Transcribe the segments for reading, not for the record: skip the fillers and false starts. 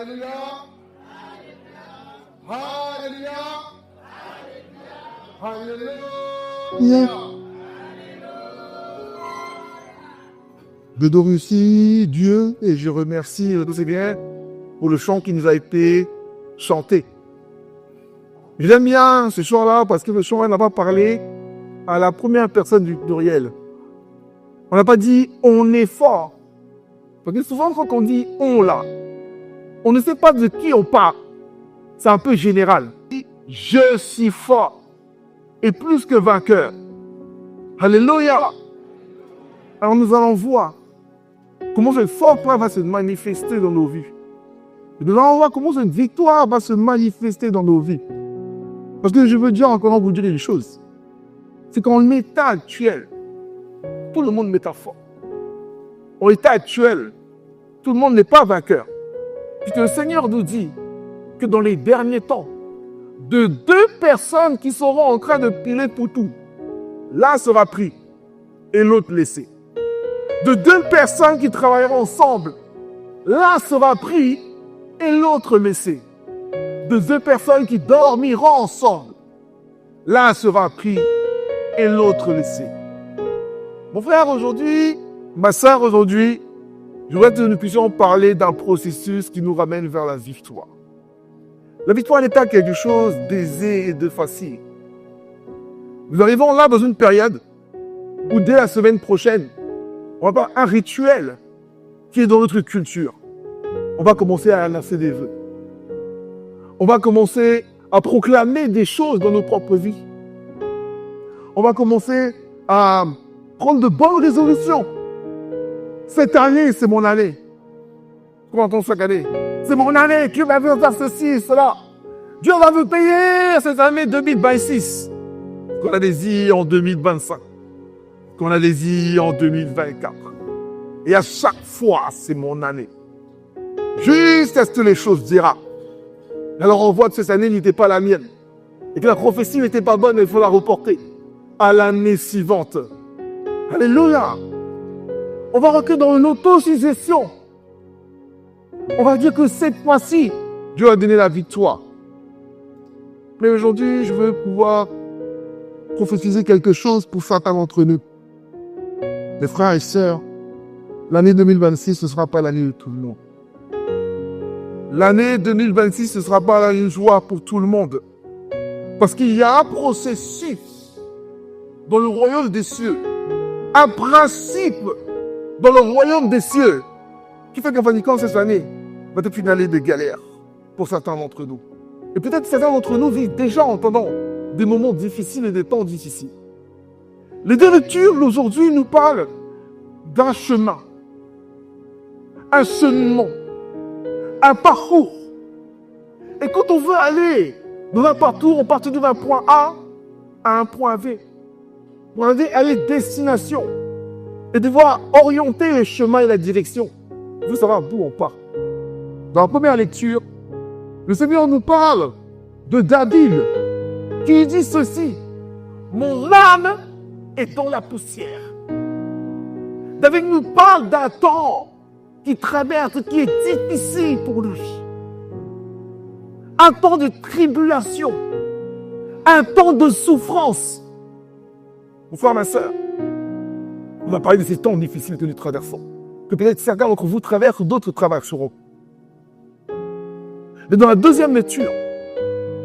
Alléluia. Alléluia. Alléluia. Je remercie Dieu et je remercie tous bien pour le chant qui nous a été chanté. Je l'aime bien ce chant-là parce que le chant n'a pas parlé à la première personne du pluriel. On n'a pas dit on est fort. Parce que souvent quand on dit on là, on ne sait pas de qui on parle. C'est un peu général. Je suis fort et plus que vainqueur. Alléluia. Alors nous allons voir comment cette force va se manifester dans nos vies. Nous allons voir comment cette victoire va se manifester dans nos vies. Parce que je veux dire encore vous dire une chose. C'est qu'en l'état actuel, tout le monde n'est pas fort. En l'état actuel, tout le monde n'est pas vainqueur. Puisque le Seigneur nous dit que dans les derniers temps, de deux personnes qui seront en train de piler pour tout, l'un sera pris et l'autre laissé. De deux personnes qui travailleront ensemble, l'un sera pris et l'autre laissé. De deux personnes qui dormiront ensemble, l'un sera pris et l'autre laissé. Mon frère, aujourd'hui, ma sœur, aujourd'hui, je voudrais que nous puissions parler d'un processus qui nous ramène vers la victoire. La victoire n'est pas quelque chose d'aisé et de facile. Nous arrivons là dans une période où dès la semaine prochaine, on va avoir un rituel qui est dans notre culture. On va commencer à lancer des vœux. On va commencer à proclamer des choses dans nos propres vies. On va commencer à prendre de bonnes résolutions. Cette année, c'est mon année. Comment entend chaque année? C'est mon année. Dieu va faire ceci, cela. Dieu va me payer cette année 2026. Qu'on a des en 2025. Qu'on a des en 2024. Et à chaque fois, c'est mon année. Juste est-ce que les choses dira. Alors on voit que cette année n'était pas la mienne. Et que la prophétie n'était pas bonne, il faut la reporter à l'année suivante. Alléluia. On va rentrer dans une autosuggestion. On va dire que cette fois-ci, Dieu a donné la victoire. Mais aujourd'hui, je veux pouvoir prophétiser quelque chose pour certains d'entre nous. Mes frères et sœurs, l'année 2026, ce ne sera pas l'année de tout le monde. L'année 2026, ce ne sera pas l'année de joie pour tout le monde. Parce qu'il y a un processus dans le royaume des cieux, un principe dans le royaume des cieux, qui fait qu'en cette année va être une année de galère pour certains d'entre nous. Et peut-être certains d'entre nous vivent déjà en entendant des moments difficiles et des temps difficiles. Les deux lectures aujourd'hui nous parlent d'un chemin, un cheminement, un parcours. Et quand on veut aller dans un parcours, on part d'un point A à un point V. Pour aller destination et devoir orienter le chemin et la direction. Il faut savoir d'où on part. Dans la première lecture, le Seigneur nous parle de David qui dit ceci: mon âme est dans la poussière. David nous parle d'un temps qui traverse, qui est difficile pour lui. Un temps de tribulation, un temps de souffrance. Mon frère, ma soeur, on va parler de ces temps difficiles que nous traversons. Que peut-être certains d'entre vous traversent, d'autres traverseront. Mais dans la deuxième lecture,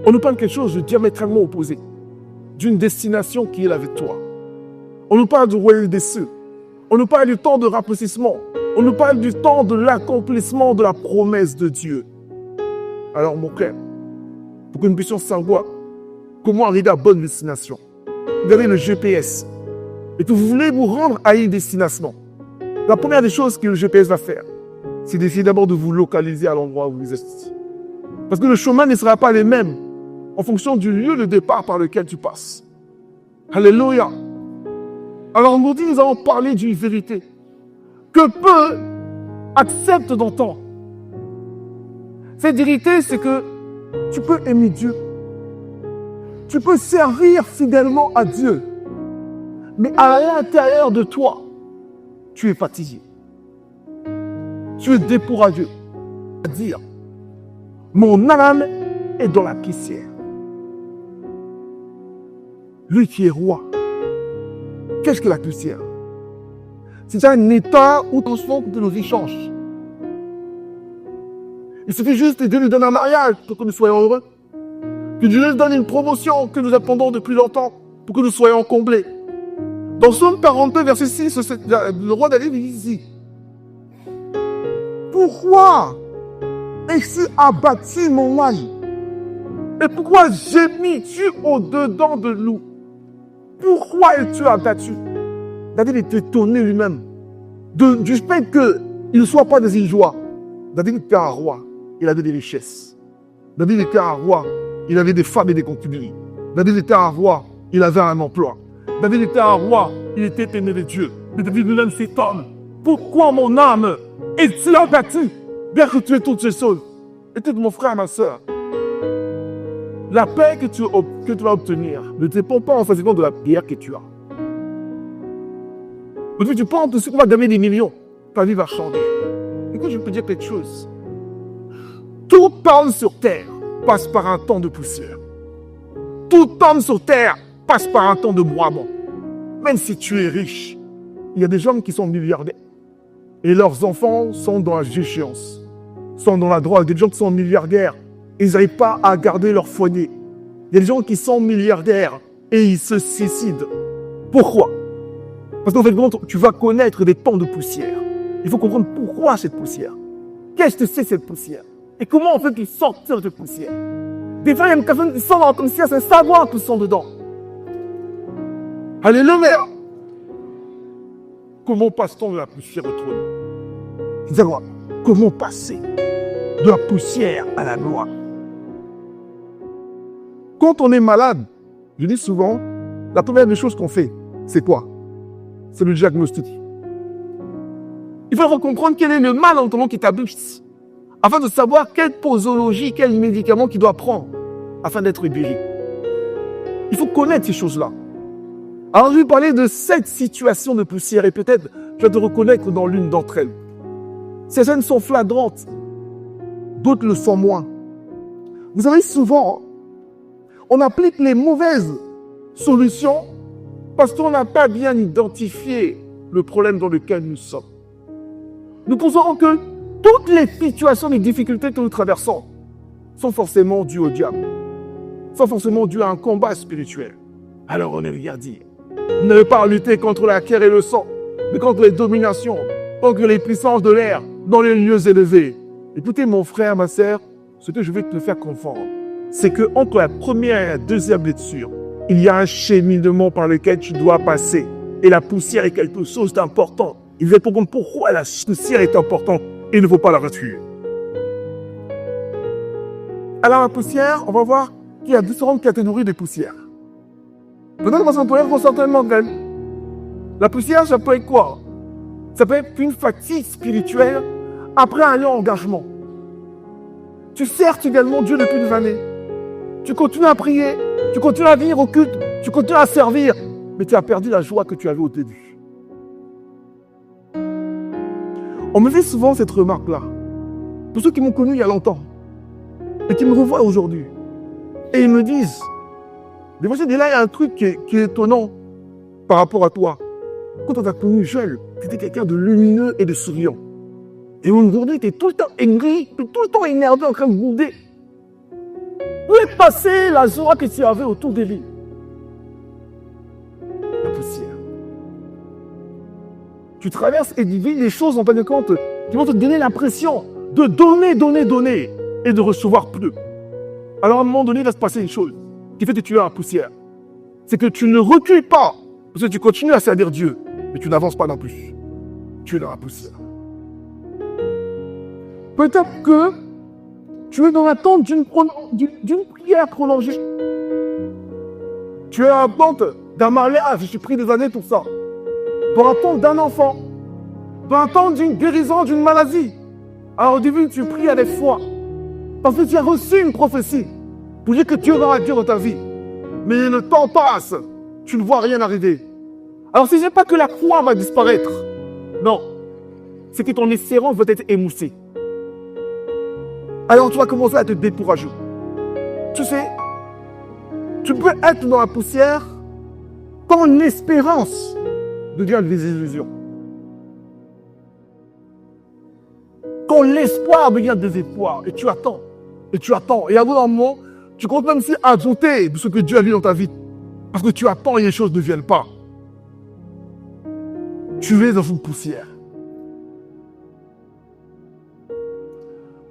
on nous parle de quelque chose de diamétralement opposé. D'une destination qui est la victoire. On nous parle du royaume des cieux. On nous parle du temps de rapetissement. On nous parle du temps de l'accomplissement de la promesse de Dieu. Alors mon frère, pour que nous puissions savoir comment arriver à la bonne destination, vous avez le GPS et que vous voulez vous rendre à une destination. La première des choses que le GPS va faire, c'est d'essayer d'abord de vous localiser à l'endroit où vous êtes. Parce que le chemin ne sera pas le même en fonction du lieu de départ par lequel tu passes. Alléluia. Alors aujourd'hui, nous allons parler d'une vérité que peu acceptent d'entendre. Cette vérité, c'est que tu peux aimer Dieu. Tu peux servir fidèlement à Dieu. Mais à l'intérieur de toi, tu es fatigué. Tu es découragé. C'est-à-dire Mon âme est dans la poussière. Lui qui est roi. Qu'est-ce que la poussière? C'est un état où transforme de nos échanges. Il suffit juste que Dieu nous donne un mariage pour que nous soyons heureux. Que Dieu nous donne une promotion que nous attendons depuis longtemps pour que nous soyons comblés. Dans Psaume 42, verset 6, le roi David dit ici: pourquoi es-tu abattu, mon âme? Et pourquoi gémis-tu au-dedans de nous? Pourquoi es-tu abattu? David est étonné lui-même du fait qu'il ne soit pas dans une joie. David était un roi, il avait des richesses. David était un roi, il avait des femmes et des concubines. David était un roi, il avait un emploi. David était un roi, il était aimé de Dieu. Mais David lui-même s'étonne. Pourquoi mon âme es-tu abattue? Bien que tu aies toutes ces choses. Écoute mon frère, ma soeur. La paix que tu vas obtenir ne dépend pas en faisant de la prière que tu as. Aujourd'hui, tu penses que tu vas gagner des millions. Ta vie va changer. Écoute, je peux dire quelque chose. Tout homme sur terre passe par un temps de poussière. Tout homme sur terre passe par un temps de moiement. Même si tu es riche, il y a des gens qui sont milliardaires. Et leurs enfants sont dans la déchéance, sont dans la drogue. Il y a des gens qui sont milliardaires. Ils n'arrivent pas à garder leur foyer. Il y a des gens qui sont milliardaires et ils se suicident. Pourquoi? Parce qu'en fait, tu vas connaître des temps de poussière. Il faut comprendre pourquoi cette poussière. Qu'est-ce que c'est cette poussière? Et comment on fait sortir de cette poussière? Des fois, il y a une personne qui sort dans la poussière sans savoir qu'ils sont dedans. Alléluia! Comment passe-t-on de la poussière au trône? C'est quoi? Comment passer de la poussière à la gloire? Quand on est malade, je dis souvent, la première des choses qu'on fait, c'est quoi? C'est le diagnostic. Il faut comprendre quel est le mal en ton qui t'habite, afin de savoir quelle posologie, quel médicament qu'il doit prendre, afin d'être guéri. Il faut connaître ces choses-là. Alors je vais parler de cette situation de poussière, et peut-être je vais te reconnaître dans l'une d'entre elles. Certaines sont flagrantes, d'autres le sont moins. Vous savez, souvent, on applique les mauvaises solutions parce qu'on n'a pas bien identifié le problème dans lequel nous sommes. Nous pensons que toutes les situations, les difficultés que nous traversons sont forcément dues au diable, sont forcément dues à un combat spirituel. Alors on est rien à dire. Ne pas lutter contre la chair et le sang, mais contre les dominations, contre les puissances de l'air, dans les lieux élevés. Écoutez mon frère, ma sœur, ce que je vais te faire comprendre, c'est que entre la première et la deuxième lecture, il y a un cheminement par lequel tu dois passer. Et la poussière est quelque chose d'important. Il faut comprendre pourquoi la poussière est importante et il ne faut pas la retuer. Alors la poussière, on va voir qu'il y a différentes catégories de poussière. Peut-être qu'on s'en être certainement d'elle. La poussière, ça peut être quoi? Ça peut être une fatigue spirituelle après un long engagement. Tu sers également Dieu depuis des années. Tu continues à prier, tu continues à venir au culte, tu continues à servir, mais tu as perdu la joie que tu avais au début. On me fait souvent cette remarque-là. Pour ceux qui m'ont connu il y a longtemps et qui me revoient aujourd'hui. Et ils me disent, des fois, là, il y a un truc qui est étonnant par rapport à toi. Quand on t'a connu jeune, tu étais quelqu'un de lumineux et de souriant. Et aujourd'hui, tu es tout le temps aigri, tu es tout le temps énervé, en train de bouder. Où est passée la joie que tu avais autour de lui? La poussière. Tu traverses et vis des choses, en fin de compte, qui vont te donner l'impression de donner, et de recevoir plus. Alors, à un moment donné, il va se passer une chose qui fait que tu es en poussière. C'est que tu ne recules pas, parce que tu continues à servir Dieu, mais tu n'avances pas non plus. Tu es dans la poussière. Peut-être que tu es dans l'attente d'une prière prolongée. Tu es en attente d'un mariage, je suis pris des années pour ça. Pour attendre d'un enfant. Pour attendre d'une guérison d'une maladie. Alors au début, tu pries avec foi. Parce que tu as reçu une prophétie pour dire que Dieu va agir dans ta vie. Mais le temps passe, tu ne vois rien arriver. Alors ce n'est pas que la croix va disparaître. Non. C'est que ton espérance va être émoussée. alors tu vas commencer à te décourager. Tu sais, tu peux être dans la poussière quand l'espérance devient des illusions. Quand l'espoir devient des espoirs, et tu attends, et tu attends, et à un moment, tu comptes même si à douter de ce que Dieu a dit dans ta vie, parce que tu attends et les choses ne viennent pas. Tu es dans une poussière.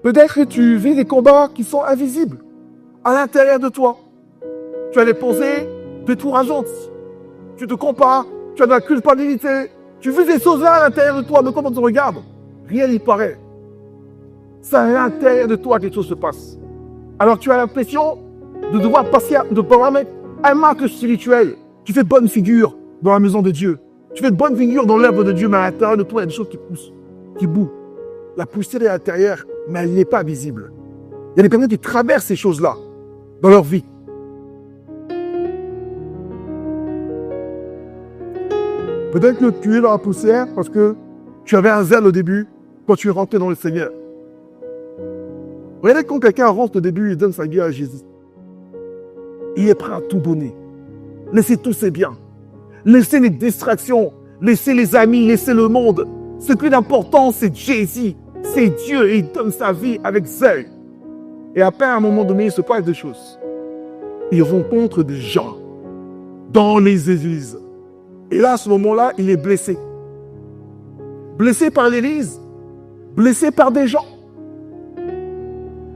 Peut-être que tu vis des combats qui sont invisibles à l'intérieur de toi. Tu as des pensées décourageantes. Tu te compares, tu as de la culpabilité. Tu vis des choses là à l'intérieur de toi, mais quand on te regarde, rien n'y paraît. C'est à l'intérieur de toi que quelque chose se passe. Alors tu as l'impression de devoir passer, de pouvoir mettre un marque spirituel. Tu fais bonne figure dans la maison de Dieu. Tu fais de bonne figure dans l'œuvre de Dieu, mais à l'intérieur de toi, il y a des choses qui poussent, qui bougent. La poussière est à l'intérieur, mais elle n'est pas visible. Il y a des personnes qui traversent ces choses-là dans leur vie. Peut-être que tu es dans la poussière parce que tu avais un zèle au début quand tu es rentré dans le Seigneur. Regardez quand quelqu'un rentre au début et donne sa vie à Jésus. Il est prêt à tout donner. Laissez tous ses biens. Laissez les distractions. Laissez les amis. Laissez le monde. Ce qui est important, c'est Jésus. C'est Dieu et il donne sa vie avec zèle. Et après, à un moment donné, il se passe des choses. Il rencontre des gens dans les églises. Et là, à ce moment-là, il est blessé. Blessé par l'église. Blessé par des gens.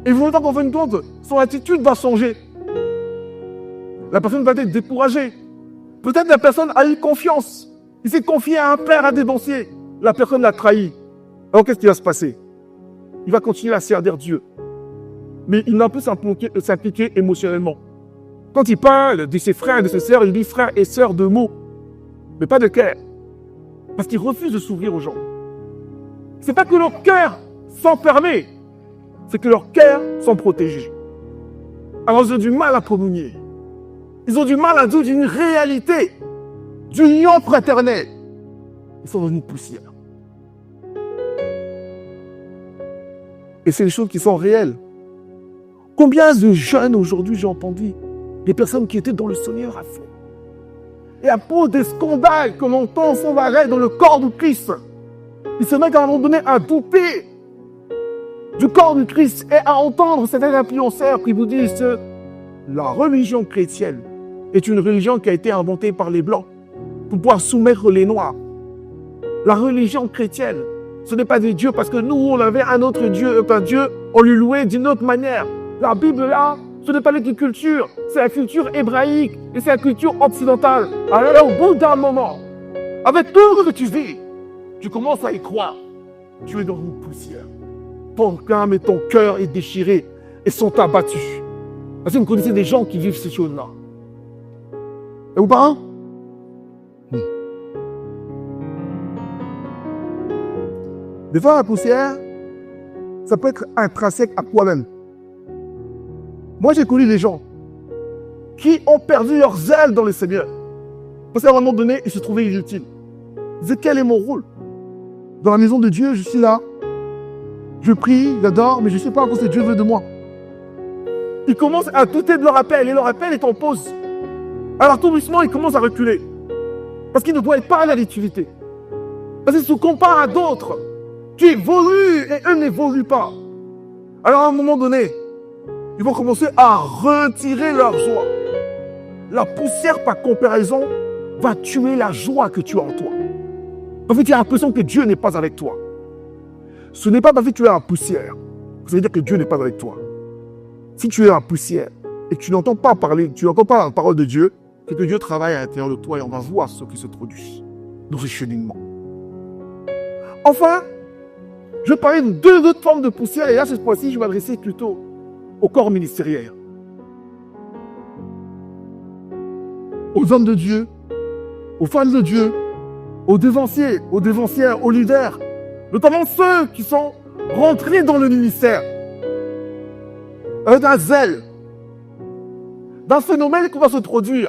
Et vous voyez qu'en fin de compte, son attitude va changer. La personne va être découragée. Peut-être la personne a eu confiance. Il s'est confié à un père, à un dépensier. La personne l'a trahi. Alors qu'est-ce qui va se passer? Il va continuer à servir Dieu. Mais il n'a plus s'impliquer émotionnellement. Quand il parle de ses frères et de ses sœurs, il dit frères et sœurs de mots. Mais pas de cœur. Parce qu'il refuse de s'ouvrir aux gens. C'est pas que leur cœur s'enferme, c'est que leurs cœurs sont protégés. Alors ils ont du mal à communier. Ils ont du mal à dire d'une réalité, d'union fraternelle. Ils sont dans une poussière. Et c'est des choses qui sont réelles. Combien de jeunes aujourd'hui, j'ai entendu, des personnes qui étaient dans le Seigneur à fond. Et à cause des scandales que l'on entend sans arrêt dans le corps du Christ, ils se mettent à un moment donné à douter du corps du Christ et à entendre certains influenceurs qui vous disent que la religion chrétienne est une religion qui a été inventée par les Blancs pour pouvoir soumettre les Noirs. La religion chrétienne, ce n'est pas de Dieu parce que nous, on avait un autre Dieu, Dieu, on lui louait d'une autre manière. La Bible là, ce n'est pas notre culture, c'est la culture hébraïque et c'est la culture occidentale. Alors là, au bout d'un moment, avec tout ce que tu vis, tu commences à y croire. Tu es dans une poussière. Ton âme et ton cœur est déchiré et sont abattus. Parce que vous connaissez des gens qui vivent ces choses-là. Et vous parlez? Des fois, la poussière, ça peut être intrinsèque à toi-même. Moi, j'ai connu des gens qui ont perdu leur zèle dans le Seigneur. Parce qu'à un moment donné, ils se trouvaient inutiles. Ils disaient, quel est mon rôle? Dans la maison de Dieu, je suis là. Je prie, j'adore, mais je ne sais pas ce que Dieu veut de moi. Ils commencent à douter de leur appel, et leur appel est en pause. Alors tout doucement, ils commencent à reculer. Parce qu'ils ne voient pas la l'activité. Parce qu'ils se comparent à d'autres qui évoluent et eux n'évoluent pas. Alors à un moment donné, ils vont commencer à retirer leur joie. La poussière par comparaison va tuer la joie que tu as en toi. En fait, tu as l'impression que Dieu n'est pas avec toi. Ce n'est pas parce que tu es en poussière, ça veut dire que Dieu n'est pas avec toi. Si tu es en poussière et que tu n'entends pas parler, tu n'entends pas la parole de Dieu, c'est que Dieu travaille à l'intérieur de toi et on va voir ce qui se produit dans ce cheminement. Enfin, je parlais de deux autres formes de poussière et là, cette fois-ci, je vais m'adresser plutôt au corps ministériel. Aux hommes de Dieu, aux femmes de Dieu, aux dévanciers, aux dévancières, aux leaders, notamment ceux qui sont rentrés dans le ministère, d'un zèle, d'un phénomène qui va se produire.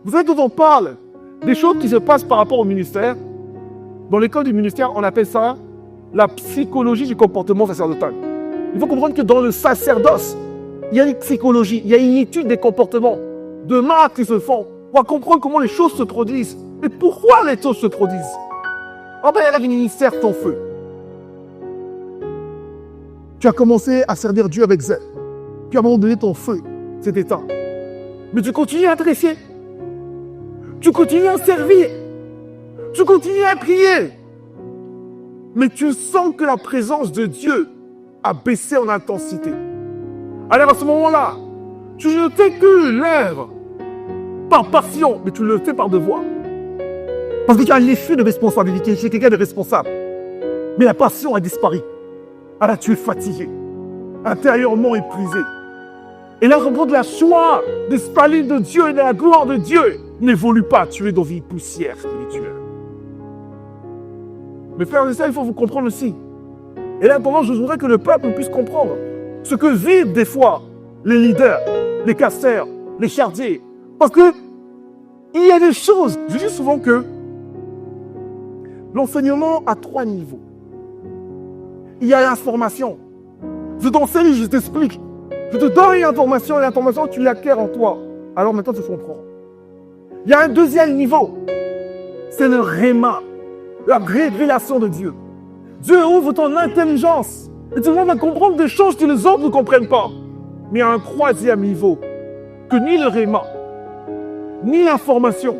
Vous savez, quand on parle des choses qui se passent par rapport au ministère, dans l'école du ministère, on appelle ça la psychologie du comportement sacerdotal. Il faut comprendre que dans le sacerdoce, il y a une psychologie, il y a une étude des comportements, de marques qui se font. On va comprendre comment les choses se produisent et pourquoi les choses se produisent. Ah ben, il y a le ministère ton feu. Tu as commencé à servir Dieu avec zèle. Puis à un moment donné, ton feu s'est éteint. Mais tu continues à adresser. Tu continues à servir. Tu continues à prier. Mais tu sens que la présence de Dieu a baissé en intensité. Alors à ce moment-là, tu ne fais que l'œuvre par passion, mais tu le fais par devoir. Parce qu'il y a l'effet de responsabilité chez quelqu'un de responsable. Mais la passion a disparu. Alors tu es fatigué, intérieurement épuisé. Et là, on de la joie, des spalines de Dieu et de la gloire de Dieu n'évolue pas. Tu es dans une poussière spirituelle. Mais frères et sœurs, il faut vous comprendre aussi. Et là, pendant, je voudrais que le peuple puisse comprendre ce que vivent des fois les leaders, les casseurs, les chardiers. Parce que il y a des choses. Je dis souvent que l'enseignement a 3 niveaux. Il y a l'information. Je t'enseigne, je t'explique. Je te donne une information et l'information, tu l'acquiers en toi. Alors maintenant, tu comprends. Il y a un deuxième niveau. C'est le réma, la révélation de Dieu. Dieu ouvre ton intelligence. Et tu vas comprendre des choses que les autres ne comprennent pas. Mais il y a un troisième niveau que ni le réma, ni l'information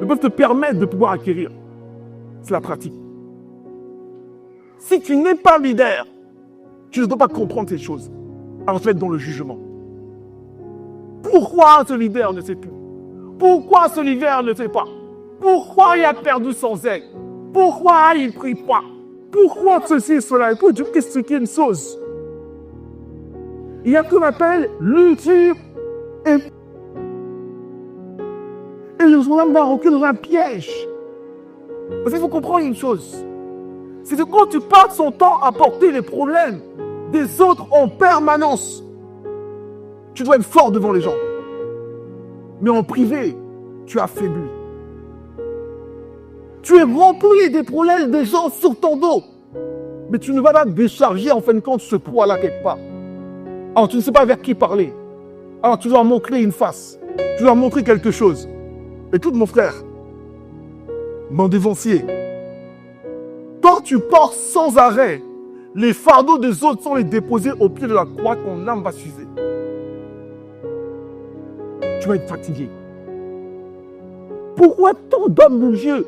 ne peuvent te permettre de pouvoir acquérir. C'est la pratique. Si tu n'es pas leader, tu ne dois pas comprendre ces choses. Alors tu vas être dans le jugement. Pourquoi ce leader ne sait plus? Pourquoi ce leader ne sait pas? Pourquoi il a perdu son zèle? Pourquoi il ne prie pas? Pourquoi ceci et cela? Il faut Dieu expliquer une chose. Il y a ce qu'on appelle l'ultime et le journal va rentrer dans un piège. Parce qu'il faut comprendre une chose. C'est que quand tu passes son temps à porter les problèmes des autres en permanence, tu dois être fort devant les gens. Mais en privé, tu affaiblis. Tu es rempli des problèmes des gens sur ton dos. Mais tu ne vas pas décharger en fin de compte ce poids-là quelque part. Alors tu ne sais pas vers qui parler. Alors tu dois montrer une face. Tu dois montrer quelque chose. Écoute mon frère, mon dévancier, quand tu portes sans arrêt, les fardeaux des autres sont les déposés au pied de la croix, ton âme va s'user. Tu vas être fatigué. Pourquoi tant d'hommes de Dieu,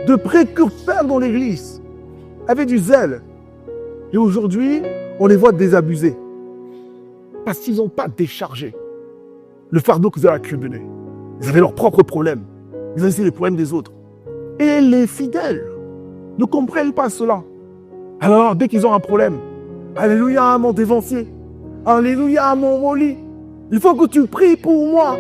de précurseurs dans l'église, avaient du zèle? Et aujourd'hui, on les voit désabusés. Parce qu'ils n'ont pas déchargé le fardeau qu'ils avaient accumulé. Ils avaient leurs propres problèmes. Ils avaient les problèmes des autres. Et les fidèles ne comprennent pas cela. Alors, dès qu'ils ont un problème, alléluia, mon dévancier. Alléluia, mon Molly. Il faut que tu pries pour moi.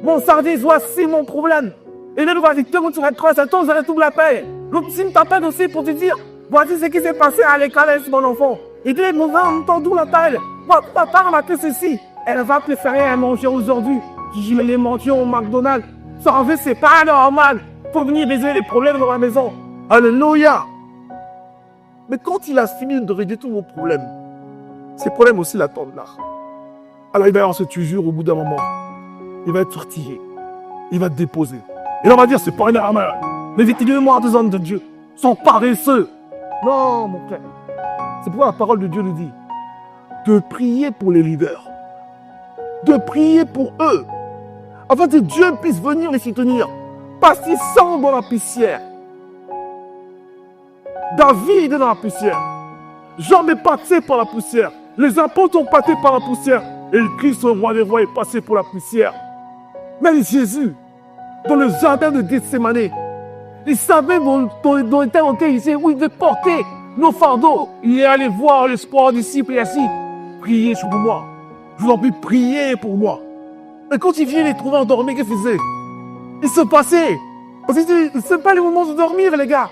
Mon service, voici mon problème. Et là, nous vas dire, quand tu rentres, ça tombe, j'arrête tout la paix. L'autre me t'appelle aussi pour te dire, voici ce qui s'est passé à l'école avec mon enfant. Il dit, mon enfant, d'où l'appelle? Papa a marqué ceci. Elle va préférer à manger aujourd'hui. Je vais les manger au McDonald's. Ça, en fait, c'est pas normal. Faut venir résoudre les problèmes dans la maison. Alléluia. Mais quand il a fini de régler tous vos problèmes, ces problèmes aussi l'attendent là. Alors il va y avoir ce toujours au bout d'un moment. Il va être sorti. Il va te déposer. Et là on va dire, c'est pas normal. Mais effectivement, des hommes de Dieu sont paresseux. Non, mon frère. C'est pourquoi la parole de Dieu nous dit de prier pour les leaders. De prier pour eux. Afin que Dieu puisse venir les soutenir. Parce qu'ils sont dans la poussière. David est dans la poussière. Jean est passé par la poussière. Les apôtres sont passés par la poussière. Et le Christ, le roi des rois, est passé pour la poussière. Même Jésus, dans le jardin de Gethsémane, il savait dans le temps auquel il disait, oui, de porter nos fardeaux. Il est allé voir l'espoir disciples et ainsi, priez pour moi. Je vous en prie, priez pour moi. Et quand il vient les trouver endormis, qu'est-ce qu'il faisait? Il se passait. Parce que c'est pas le moment de dormir, les gars.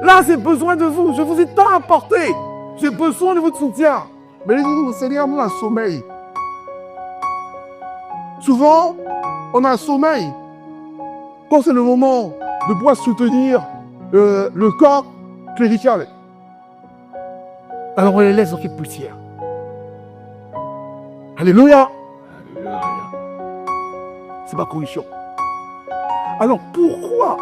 Là, j'ai besoin de vous. Je vous ai tant apporté. J'ai besoin de votre soutien. Mais le Seigneur nous a sommeil. Souvent, on a un sommeil. Quand c'est le moment de pouvoir soutenir le corps clérical, alors on les laisse dans cette poussière. Alléluia. C'est ma correction. Alors pourquoi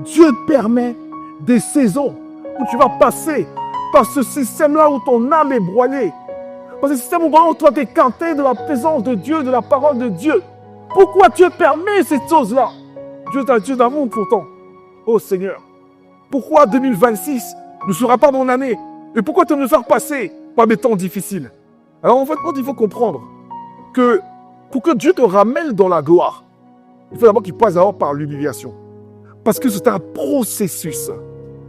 Dieu permet des saisons où tu vas passer par ce système-là où ton âme est broyée? Par ce système où toi tu es canté de la présence de Dieu, de la parole de Dieu. Pourquoi Dieu permet ces choses-là? Dieu est un Dieu d'amour pourtant. Oh Seigneur, pourquoi 2026 ne sera pas mon année? Et pourquoi te me faire passer par des temps difficiles? Alors en fait, il faut comprendre que pour que Dieu te ramène dans la gloire, il faut d'abord qu'il passe d'abord par l'humiliation. Parce que c'est un processus.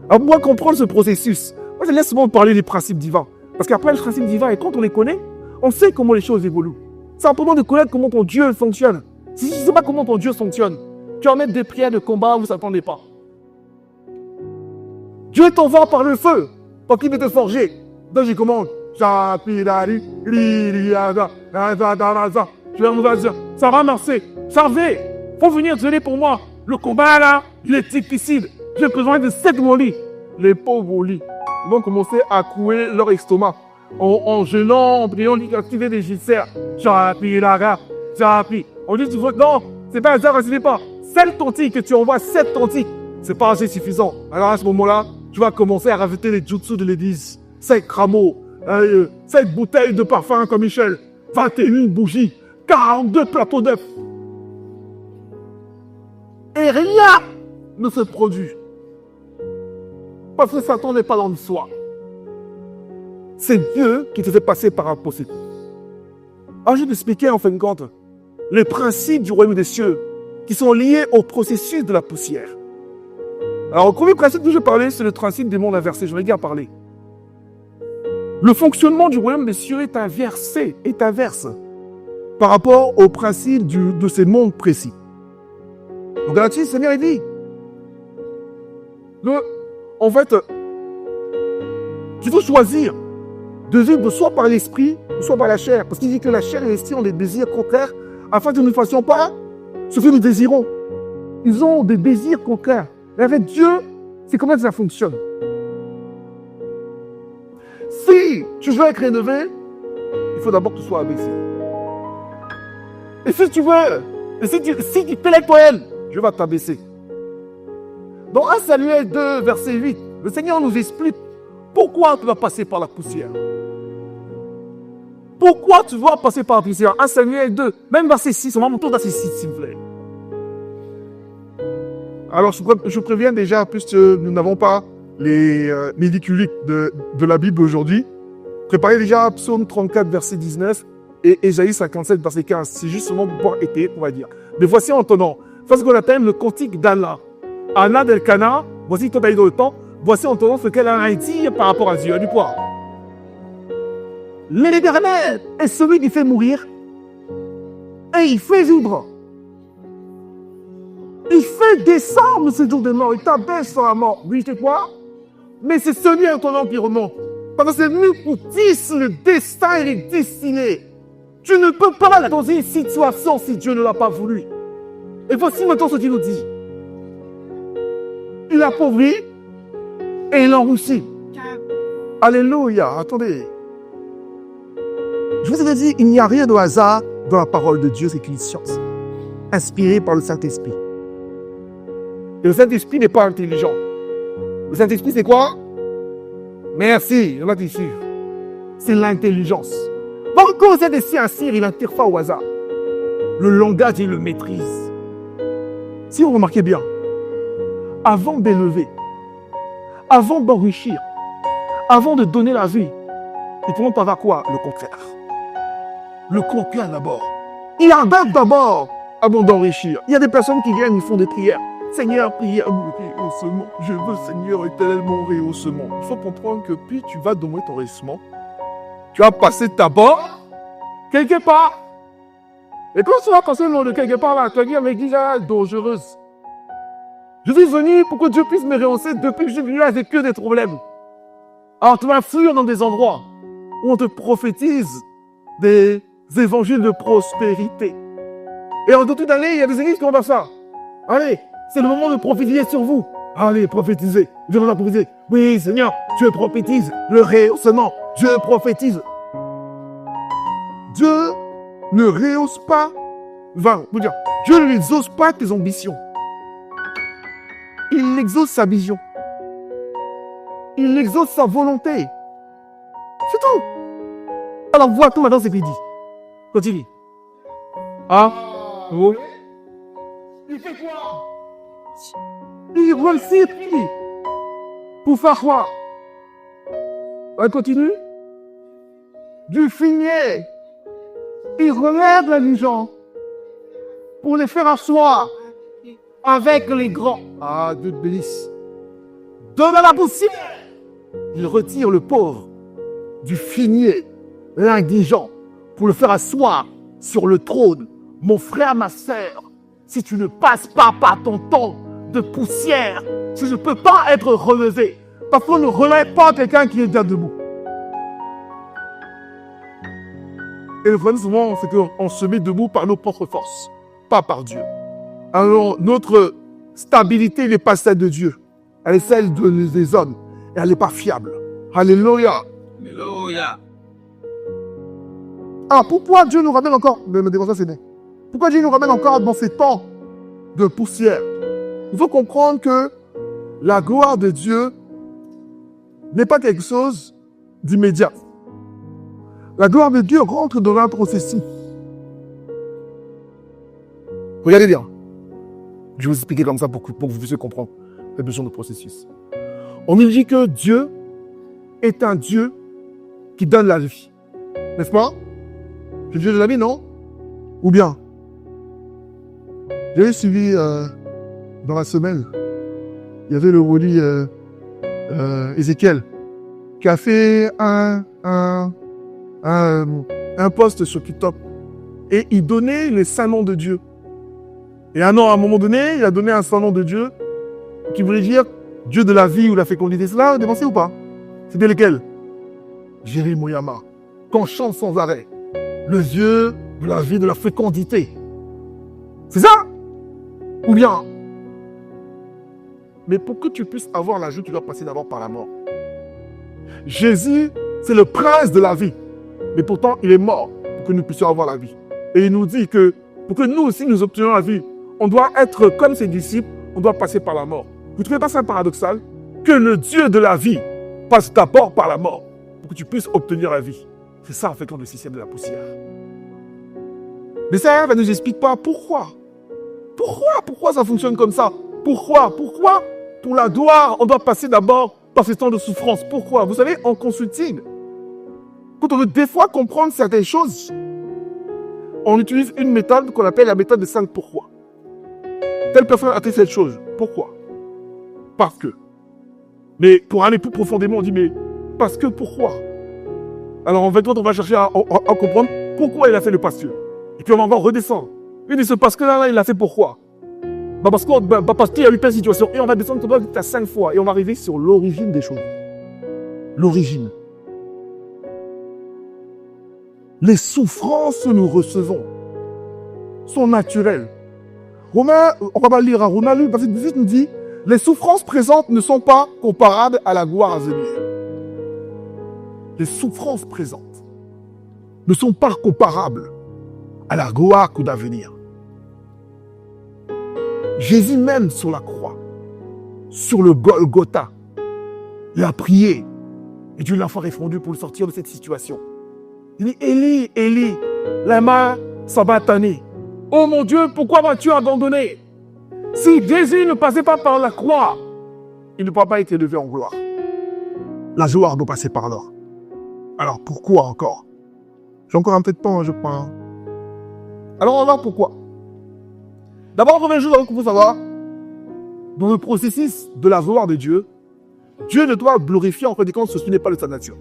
Alors moi, comprendre ce processus, moi je laisse souvent parler des principes divins. Parce qu'après, les principes divins, et quand on les connaît, on sait comment les choses évoluent. C'est important de connaître comment ton Dieu fonctionne. Si tu ne sais pas comment ton Dieu fonctionne, tu vas mettre des prières de combat où vous ne s'attendez pas. Dieu t'envoie par le feu, pour qu'il veut te forger. Donc je commande. Tu vas me dire, ça va marcher. Servez, faut venir geler pour moi. Le combat là, il est difficile. J'ai besoin de 7 molis. Les pauvres au lit, ils vont commencer à couer leur estomac. En gelant, en priant, d'activer des gicères. On dit, tu veux, non, c'est pas un hasard, ne pas. 7 tontiques que tu envoies, 7 tontiques, c'est pas assez suffisant. Alors à ce moment-là, tu vas commencer à rajouter les jutsu de l'église. 5 rameaux, 5 bouteilles de parfum comme Michel, 21 bougies, 42 plateaux d'œufs. Et rien ne se produit. Parce que Satan n'est pas dans le soi. C'est Dieu qui te fait passer par un processus. Alors je vais t'expliquer en fin de compte les principes du royaume des cieux qui sont liés au processus de la poussière. Alors, le premier principe que je parlais, c'est le principe des mondes inversés. J'en ai déjà parlé. Le fonctionnement du royaume des cieux est inversé, est inverse par rapport au principe de ces mondes précis. Donc là-dessus, le Seigneur il dit, en fait, tu dois choisir de vivre soit par l'esprit, soit par la chair. Parce qu'il dit que la chair et l'esprit ont des désirs contraires, afin que nous ne fassions pas ce que nous désirons. Ils ont des désirs contraires. Et avec Dieu, c'est comment ça fonctionne. Si tu veux être rénové, il faut d'abord que tu sois abaissé. Et si tu veux, si tu fais l'étoile, Dieu va t'abaisser. Dans 1 Samuel 2, verset 8, le Seigneur nous explique pourquoi tu vas passer par la poussière. Pourquoi tu vas passer par la poussière? 1 Samuel 2, même verset 6, on va monter au verset 6, s'il vous plaît. Alors, je préviens déjà, puisque nous n'avons pas les médiculiques de la Bible aujourd'hui. Préparez déjà Psaume 34, verset 19 et Ésaïe 57, verset 15. C'est justement pour pouvoir étayer, on va dire. Mais voici en tenant, face qu'on appelle le cantique d'Anna. Anna d'Elkana, voici quand elle est dans le temps, voici en tenant ce qu'elle a à dire par rapport à Dieu. Elle dit quoi? L'Éternel est celui qui fait mourir et il fait vivre. Il fait descendre ce jour de mort, il t'abaisse sur la mort. Oui, c'est quoi? Mais c'est celui en ton nom qui remonte. Parce que c'est lui pour tisser le destin et les destinées. Tu ne peux pas aller dans une situation si Dieu ne l'a pas voulu. Et voici maintenant ce qu'il nous dit. Il appauvrit et il enrichit. Alléluia, attendez. Je vous ai dit, il n'y a rien de hasard dans la parole de Dieu, c'est qu'une science. Inspirée par le Saint-Esprit. Et le Saint-Esprit n'est pas intelligent. Le Saint-Esprit, c'est quoi? Merci, on va te suivre. C'est l'intelligence. Donc, quand le Saint-Esprit inspire, il n'intire pas au hasard. Le langage, il le maîtrise. Si vous remarquez bien, avant d'élever, avant d'enrichir, avant de donner la vie, il faut pas avoir quoi? Le contraire. Le contraire d'abord. Il adapte d'abord avant d'enrichir. Il y a des personnes qui viennent, ils font des prières. Seigneur, prière, rehaussement. Je veux, Seigneur, éternellement rehaussement. Il faut comprendre que plus tu vas demander ton rehaussement, tu vas passer d'abord quelque part. Et quand tu vas passer le nom de quelque part, là, tu vas dire, l'église est dangereuse. Je suis venu pour que Dieu puisse me rehausser. Depuis que je suis venu là, j'ai que des problèmes. Alors tu vas fuir dans des endroits où on te prophétise des évangiles de prospérité. Et en toute année, il y a des églises qui ont fait ça. Allez, c'est le moment de prophétiser sur vous. Allez, prophétisez. Je vais prophétiser. Oui, Seigneur, je prophétise le rehaussement. Je prophétise. Dieu ne rehausse pas, Dieu ne n'exauce pas tes ambitions. Il exauce sa vision. Il exauce sa volonté. C'est tout. Alors vois tout maintenant ce qu'il dit. Continue. Ah, oui. Il fait quoi? Il réussit pour faire quoi? On continue. Du fumier. Il relève les gens pour les faire asseoir avec les grands. Ah, Dieu te bénisse. Dans la poussière, il retire le pauvre du fumier, l'indigent, pour le faire asseoir sur le trône. Mon frère, ma sœur, si tu ne passes pas par ton temps de poussière, si je ne peux pas être relevé, parce qu'on ne relève pas quelqu'un qui est déjà debout. Et le problème souvent, c'est qu'on se met debout par nos propres forces, pas par Dieu. Alors, notre stabilité n'est pas celle de Dieu. Elle est celle des hommes. Et elle n'est pas fiable. Alléluia. Alléluia. Ah, pourquoi Dieu nous ramène encore... Pourquoi Dieu nous ramène encore dans ces temps de poussière? Il faut comprendre que la gloire de Dieu n'est pas quelque chose d'immédiat. La gloire de Dieu rentre dans un processus. Regardez bien. Je vais vous expliquer comme ça pour que vous puissiez comprendre la besoin de processus. On nous dit que Dieu est un Dieu qui donne la vie. N'est-ce pas? C'est le Dieu de la vie, non? Ou bien? J'avais suivi dans la semaine, il y avait le wali Ézéchiel qui a fait un post sur TikTok et il donnait les saints noms de Dieu. Et à un moment donné, il a donné un saint nom de Dieu qui voulait dire Dieu de la vie ou de la fécondité. C'est là, dépensé ou pas? C'était lequel? Jérémie Moyama, qu'on chante sans arrêt. Le Dieu de la vie, de la fécondité. C'est ça? Ou bien? Mais pour que tu puisses avoir la joie, tu dois passer d'abord par la mort. Jésus, c'est le prince de la vie. Mais pourtant, il est mort pour que nous puissions avoir la vie. Et il nous dit que pour que nous aussi nous obtenions la vie, on doit être comme ses disciples, on doit passer par la mort. Vous ne trouvez pas ça paradoxal? Que le Dieu de la vie passe d'abord par la mort pour que tu puisses obtenir la vie. C'est ça en fait le système de la poussière. Mais ça ne nous explique pas pourquoi. Pourquoi ça fonctionne comme ça? Pourquoi pour la gloire, on doit passer d'abord par ces temps de souffrance? Pourquoi? Vous savez, en consulting, quand on veut des fois comprendre certaines choses, on utilise une méthode qu'on appelle la méthode des 5 pourquoi. Telle personne a fait cette chose. Pourquoi? Parce que. Mais pour aller plus profondément, on dit, mais parce que pourquoi? Alors en fait, on va chercher à comprendre pourquoi il a fait le parce que. Et puis on va encore redescendre. Il dit, ce parce que là, il l'a fait pourquoi? Parce qu'il y a eu plein de situations. Et on va descendre à 5 fois. Et on va arriver sur l'origine des choses. L'origine. Les souffrances que nous recevons sont naturelles. On va lire à Romains, verset 18 nous dit, les souffrances présentes ne sont pas comparables à la gloire à venir. Les souffrances présentes ne sont pas comparables à la gloire qu'on a à venir. Jésus même sur la croix, sur le Golgotha, il a prié et Dieu l'a répondu pour le sortir de cette situation. Il dit, Élie, Élie, lama sabachthani. Oh mon Dieu, pourquoi m'as-tu abandonné? Si Jésus ne passait pas par la croix, il ne pourrait pas être élevé en gloire. La gloire doit passer par là. Alors pourquoi encore? J'ai encore un peu de temps, je crois. Alors on va voir pourquoi. D'abord, première chose qu'il faut savoir, dans le processus de la gloire de Dieu, Dieu ne doit glorifier en fait compte ce n'est pas de sa nature.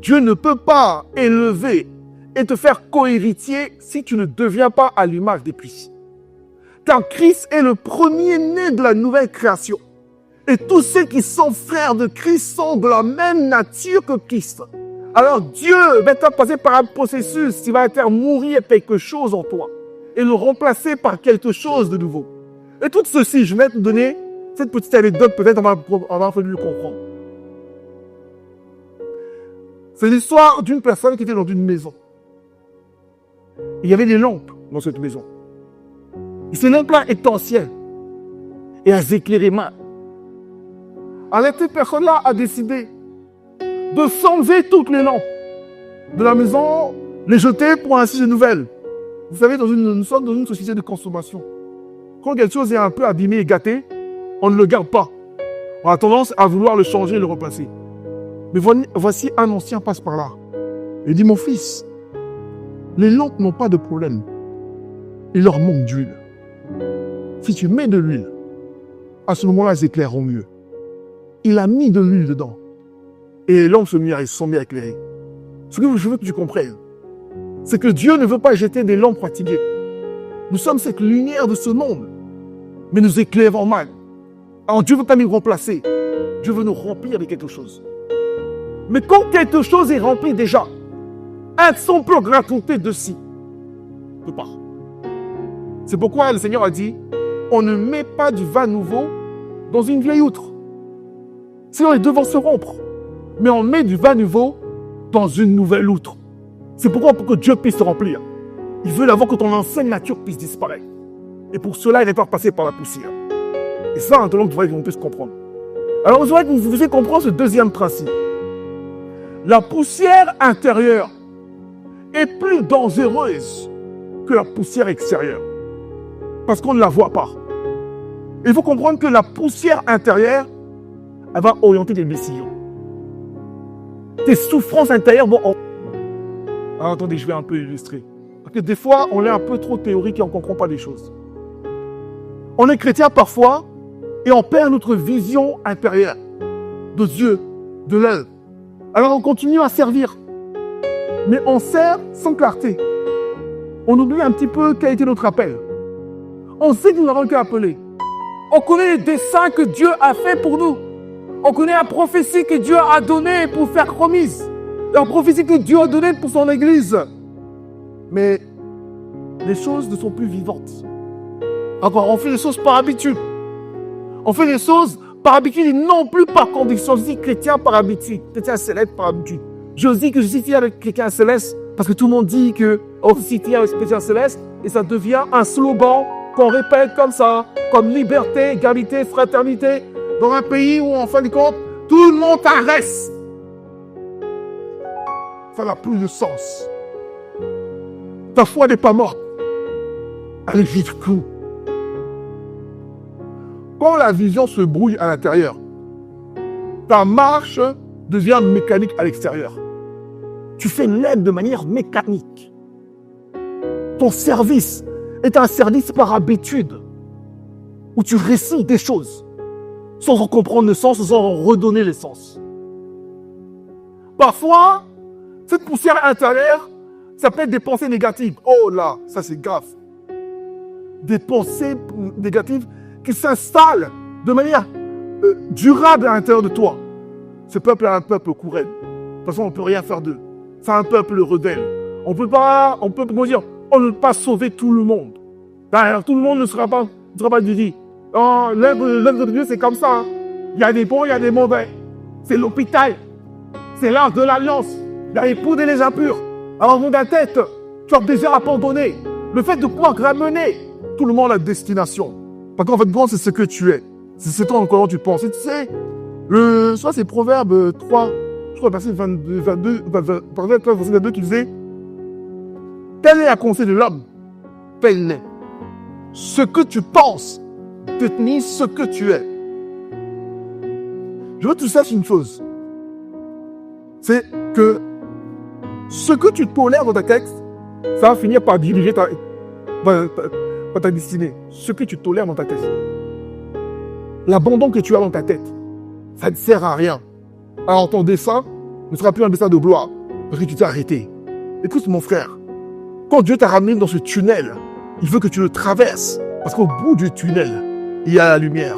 Dieu ne peut pas élever et te faire co-héritier si tu ne deviens pas à l'image des puissants. Car Christ est le premier-né de la nouvelle création. Et tous ceux qui sont frères de Christ sont de la même nature que Christ. Alors Dieu va te passer par un processus qui va te faire mourir quelque chose en toi et le remplacer par quelque chose de nouveau. Et tout ceci, je vais te donner cette petite anecdote, peut-être on va falloir le comprendre. C'est l'histoire d'une personne qui était dans une maison. il y avait des lampes dans cette maison. Et ces lampes-là étaient anciennes. Et elles éclairaient mal. Alors cette personne-là a décidé de s'enlever toutes les lampes de la maison, les jeter pour ainsi de nouvelles. Vous savez, nous sommes dans une société de consommation. Quand quelque chose est un peu abîmé et gâté, on ne le garde pas. On a tendance à vouloir le changer et le replacer. Mais voici un ancien passe par là. Il dit, mon fils, les lampes n'ont pas de problème. Il leur manque d'huile. Si tu mets de l'huile, à ce moment-là, elles éclaireront mieux. Il a mis de l'huile dedans. Et les lampes se sont mis à éclairer. Ce que je veux que tu comprennes, c'est que Dieu ne veut pas jeter des lampes fatiguées. Nous sommes cette lumière de ce monde, mais nous éclairons mal. Alors Dieu ne veut pas nous remplacer. Dieu veut nous remplir de quelque chose. Mais quand quelque chose est rempli déjà, un son peut raconter dessus. Ne peut pas. C'est pourquoi le Seigneur a dit, on ne met pas du vin nouveau dans une vieille outre. Sinon les deux vont se rompre. Mais on met du vin nouveau dans une nouvelle outre. C'est pourquoi pour que Dieu puisse se remplir, il veut d'abord que ton ancienne nature puisse disparaître. Et pour cela, il n'est pas passé par la poussière. Et ça, maintenant, il faudrait qu'on puisse comprendre. Alors, vous voudrais que vous puissiez comprendre ce deuxième principe. La poussière intérieure est plus dangereuse que la poussière extérieure. Parce qu'on ne la voit pas. Il faut comprendre que la poussière intérieure, elle va orienter tes décisions. Tes souffrances intérieures vont... Alors, attendez, je vais un peu illustrer. Parce que des fois, on est un peu trop théorique et on ne comprend pas les choses. On est chrétien parfois et on perd notre vision intérieure de Dieu, de l'aile. Alors on continue à servir. Mais on sert sans clarté. On oublie un petit peu quel était notre appel. On sait que nous n'avons qu'à appeler. On connaît les desseins que Dieu a fait pour nous. On connaît la prophétie que Dieu a donnée pour faire promise. La prophétie que Dieu a donnée pour son Église. Mais les choses ne sont plus vivantes. Encore, on fait les choses par habitude. On fait les choses par habitude et non plus par conviction. Je dis chrétien par habitude, chrétien céleste par habitude. Je dis que je suis fier avec chrétien céleste parce que tout le monde dit que on est fier avec chrétien céleste et ça devient un slogan qu'on répète comme ça, comme liberté, égalité, fraternité, dans un pays où en fin de compte, tout le monde caresse. Ça n'a plus de sens. Ta foi n'est pas morte. Elle est vive tout. Quand la vision se brouille à l'intérieur, ta marche devient mécanique à l'extérieur. Tu fais l'aide de manière mécanique. Ton service est un service par habitude, où tu récites des choses, sans en comprendre le sens, sans en redonner le sens. Parfois, cette poussière intérieure, ça peut être des pensées négatives. Oh là, ça c'est grave. Des pensées négatives qui s'installent de manière durable à l'intérieur de toi. Ce peuple est un peuple courant. De toute façon, on ne peut rien faire d'eux. C'est un peuple rebelle. On peut dire, on ne peut pas sauver tout le monde. D'ailleurs, tout le monde ne sera pas dit. Oh, l'œuvre de Dieu, c'est comme ça. Hein. Il y a des bons, il y a des mauvais. C'est l'hôpital. C'est l'art de l'alliance. Il y a les poudres et les impurs. Alors, dans ta tête, tu as déjà abandonné. Le fait de pouvoir ramener tout le monde à la destination. Parce qu'en fait, bon, c'est ce que tu es. C'est ce comment tu penses. Et tu sais, soit c'est Proverbe 3, je crois, verset 22 qui disait, quel est la conseil de l'homme? Paye-les. Ce que tu penses détenir ce que tu es. Je veux que tu saches une chose. C'est que ce que tu tolères dans ta texte, ça va finir par diriger ta destinée. Ce que tu tolères dans ta tête. L'abandon que tu as dans ta tête, ça ne sert à rien. Alors ton dessein ne sera plus un dessein de gloire, parce que tu t'es arrêté. Écoute mon frère, quand Dieu t'a ramené dans ce tunnel, il veut que tu le traverses, parce qu'au bout du tunnel, il y a la lumière.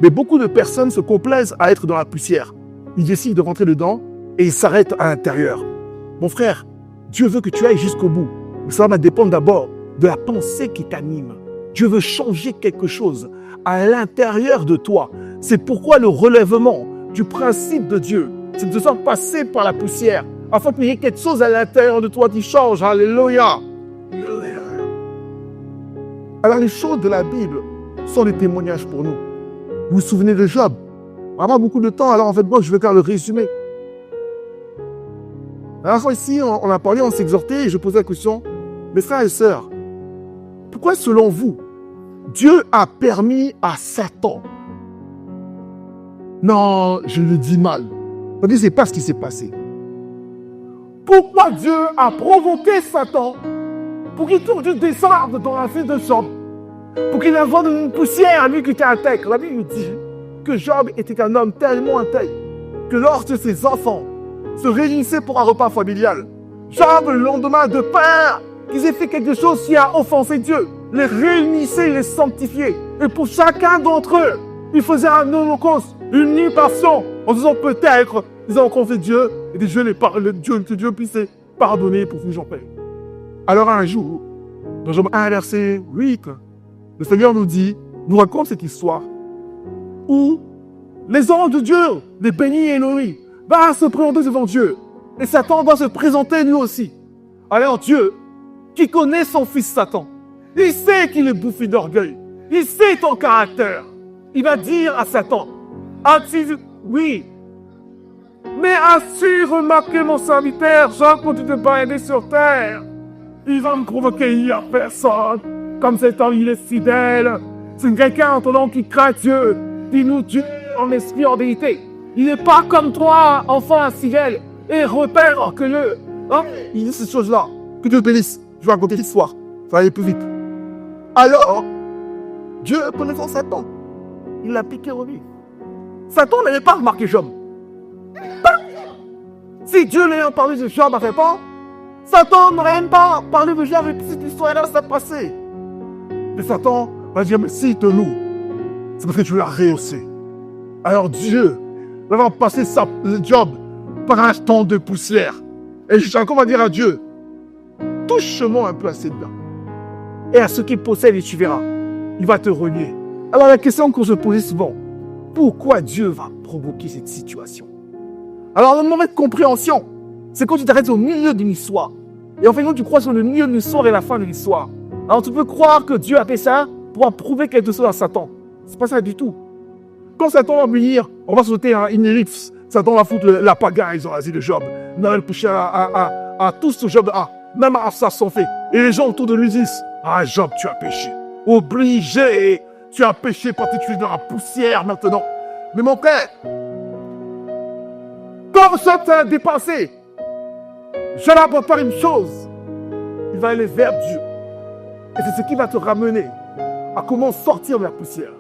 Mais beaucoup de personnes se complaisent à être dans la poussière. Ils décident de rentrer dedans et ils s'arrêtent à l'intérieur. Mon frère, Dieu veut que tu ailles jusqu'au bout. Mais ça va dépendre d'abord de la pensée qui t'anime. Dieu veut changer quelque chose à l'intérieur de toi. C'est pourquoi le relèvement du principe de Dieu, c'est de se faire passer par la poussière, afin qu'il y ait quelque chose à l'intérieur de toi qui change. Alléluia. Alors les choses de la Bible sont des témoignages pour nous. Vous vous souvenez de Job? Vraiment beaucoup de temps, alors en fait, moi, je vais faire le résumé. Alors ici, on a parlé, on s'exhortait, et je posais la question, mes frères et sœurs, pourquoi selon vous, Dieu a permis à Satan? Non, je le dis mal. C'est-à-dire, c'est pas ce qui s'est passé. Pourquoi Dieu a provoqué Satan pour qu'il tourne du désordre dans la vie de Job? Pour qu'il invente une poussière, lui qui était intègre. La Bible dit que Job était un homme tellement intègre que lorsque ses enfants se réunissaient pour un repas familial, Job, le lendemain, de peur qu'ils aient fait quelque chose qui a offensé Dieu, les réunissait, les sanctifiait. Et pour chacun d'entre eux, il faisait un holocauste, une libation, en disant peut-être, ils ont rencontré Dieu, et que Dieu puisse pardonner pour que j'en paie. Alors un jour, dans Job 1, verset 8, le Seigneur nous raconte cette histoire, où les anges de Dieu, les bénis et nourris, vont se présenter devant Dieu. Et Satan va se présenter lui aussi. Alors Dieu, qui connaît son fils Satan, il sait qu'il est bouffé d'orgueil. Il sait ton caractère. Il va dire à Satan, oui, mais as-tu remarqué mon serviteur, Jean, quand tu te baladais sur terre? Il va me provoquer, il n'y a personne. Comme cet homme, il est fidèle. C'est quelqu'un, entendant, qui craint Dieu. Dis-nous Dieu en esprit, en vérité. Il n'est pas comme toi, enfant fidèle et repère orgueilleux. Hein? Il dit ces choses-là. Que Dieu bénisse. Je vais raconter l'histoire. Ça va aller plus vite. Alors, Dieu, connaissant Satan, il l'a piqué au vif. Satan n'avait pas remarqué Job. Si Dieu n'ayant parlé de Job n'avait pas, Satan n'aurait même pas parlé de Job et puis cette histoire-là s'est passée. Mais Satan va dire, mais si te loue, c'est parce que tu l'as rehaussé. Alors Dieu va passer Job par un temps de poussière. Et Jacob va dire à Dieu, touche-moi un peu à cette dents. Et à ce qu'il possède, et tu verras, il va te renier. Alors la question qu'on se pose souvent, pourquoi Dieu va provoquer cette situation? Alors le moment de compréhension, c'est quand tu t'arrêtes au milieu d'une histoire. Et en fait, quand tu crois sur le milieu de l'histoire et la fin de l'histoire. Alors tu peux croire que Dieu a fait ça pour prouver quelque chose à Satan. C'est pas ça du tout. Quand Satan va venir, on va sauter une ellipse. Satan va foutre la pagaille dans l'asile de Job. Il va le toucher à tous ce Job. Même à ça sont faits. Et les gens autour de lui disent, ah Job, tu as péché. Obligé. Tu as péché parce que tu es dans la poussière maintenant. Mais mon frère, comme ça t'a dépassé, je l'apprends par une chose. Il va aller vers Dieu. Et c'est ce qui va te ramener à comment sortir de la poussière.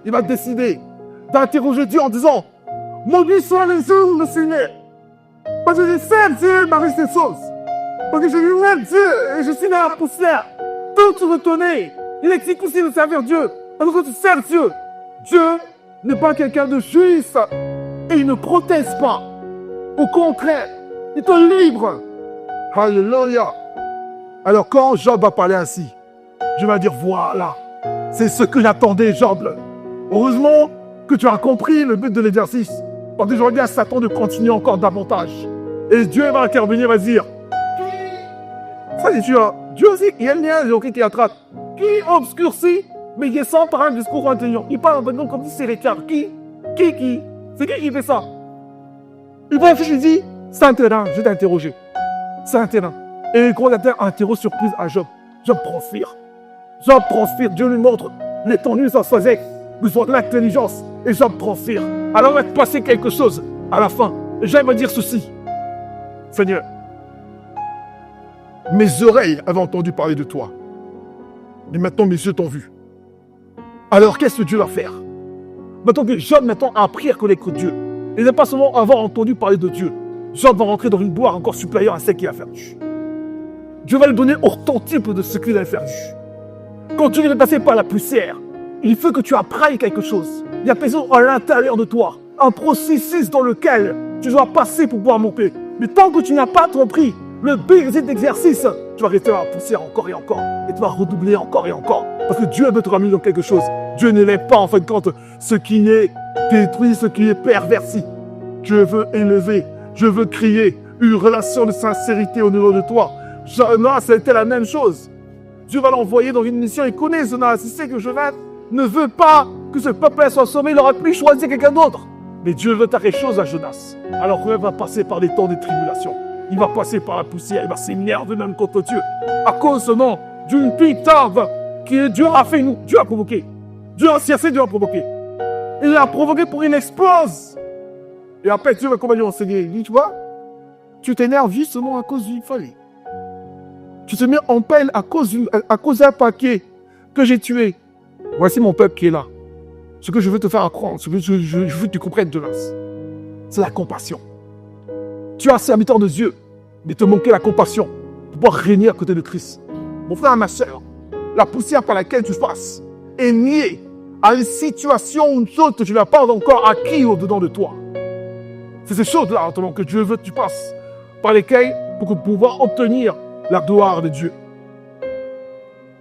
Il va décider d'interroger Dieu en disant, maudit soit les jours le Seigneur. Parce que je sais Dieu m'a fait ces choses. Parce que je lui aime Dieu et je suis dans la poussière. Tout retourner. Il est difficile de servir Dieu. Alors que tu sers Dieu, Dieu n'est pas quelqu'un de juste et il ne proteste pas. Au contraire, il te libre. Alléluia. Alors quand Job va parler ainsi, je vais dire voilà, c'est ce que j'attendais Job. Heureusement que tu as compris le but de l'exercice. Parce que j'aurais dit à Satan de continuer encore davantage. Et Dieu va intervenir, va dire, ça c'est sûr, Dieu aussi, il y a le lien qui attrape. Qui obscurcit, mais il descend par un discours intelligent. Il parle en comme si c'est l'écart. Qui? C'est qui fait ça? Il va réfléchir, il dit, c'est un terrain, je vais t'interroger. C'est un terrain. Et le gros interroge surprise à Job. Job prospère. Job prospère. Dieu lui montre l'étendue de sa sagesse, besoin de l'intelligence. Et Job prospère. Alors il va te passer quelque chose à la fin. Et Job va dire ceci. Seigneur, mes oreilles avaient entendu parler de toi. Mais maintenant mes yeux t'ont vu. Alors qu'est-ce que Dieu va faire? Maintenant que Job a appris à connaître Dieu, il n'est pas seulement avoir entendu parler de Dieu. Job va rentrer dans une gloire encore supérieure à celle qu'il a perdue. Dieu va lui donner autant type de ce qu'il a perdu. Quand tu es passé par la poussière, il faut que tu apprennes quelque chose. Il y a besoin à l'intérieur de toi, un processus dans lequel tu dois passer pour pouvoir monter. Mais tant que tu n'as pas compris le but de cet exercice, tu vas rester dans la poussière encore et encore. Et tu vas redoubler encore et encore. Parce que Dieu veut te ramener dans quelque chose. Dieu n'élève pas en fin de compte ce qui est détruit, ce qui est perverti. Dieu veut élever, Dieu veut créer une relation de sincérité au niveau de toi. Non, c'était la même chose. Dieu va l'envoyer dans une mission. Il connaît Jonas. Il sait que Jonas ne veut pas que ce peuple soit sauvé. Il aurait pu choisir quelqu'un d'autre. Mais Dieu veut quelque chose à Jonas. Alors il va passer par des temps de tribulation. Il va passer par la poussière. Il va s'énerver même contre Dieu. À cause seulement d'une pitave que Dieu a fait nous. Dieu a provoqué. Dieu a cherché, Dieu a provoqué. Il l'a provoqué pour une explose. Et après, Dieu va comment lui enseigner. Il dit, tu vois, tu t'énerves justement à cause d'une folie. Tu te mets en peine à cause d'un paquet que j'ai tué. Voici mon peuple qui est là. Ce que je veux te faire apprendre, ce que je veux que tu comprennes de là, c'est la compassion. Tu es serviteur de Dieu, mais te manquer la compassion pour pouvoir régner à côté de Christ. Mon frère et ma soeur, la poussière par laquelle tu passes est liée à une situation ou une chose que tu n'as pas encore acquis au-dedans de toi. C'est ces choses-là, que Dieu veut que tu passes, par lesquelles pour pouvoir obtenir la gloire de Dieu.